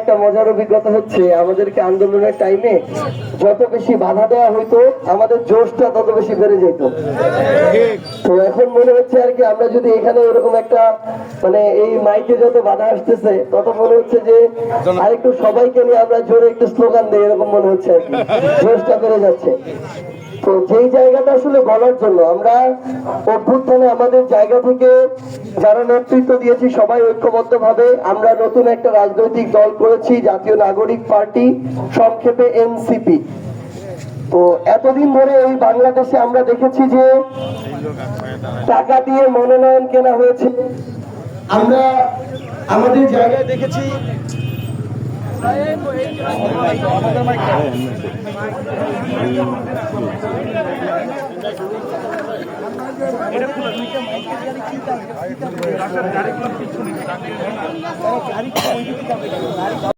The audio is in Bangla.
একটা মজার অভিজ্ঞতা হচ্ছে, আমাদেরকে আন্দোলনের টাইমে যত বেশি বাধা দেওয়া হইতো আমাদের জোশটা তত বেশি বেড়ে যেত। তো এখন মনে হচ্ছে আর কি, আমরা যদি এখানে এরকম একটা মানে এই মাইকে যত বাধা আসতেছে তত মনে হচ্ছে যে আরেকটু সবাইকে নিয়ে আমরা জোরে একটু স্লোগান দিই, এরকম মনে হচ্ছে আর কি, জোশটা বেড়ে যাচ্ছে। তো যেই জায়গাটা আসলে বলার জন্য আমরা অভ্যুত্থানে আমাদের জায়গা থেকে যারা নেতৃত্ব দিয়েছি সবাই ঐক্যবদ্ধ ভাবে আমরা নতুন একটা রাজনৈতিক দল করেছি, জাতীয় নাগরিক পার্টি, সংক্ষেপে এনসিপি। তো এতদিন ধরে এই বাংলাদেশে আমরা দেখেছি যে টাকা দিয়ে মনোনয়ন কেনা হয়েছে, আমরা আমাদের জায়গায় দেখেছি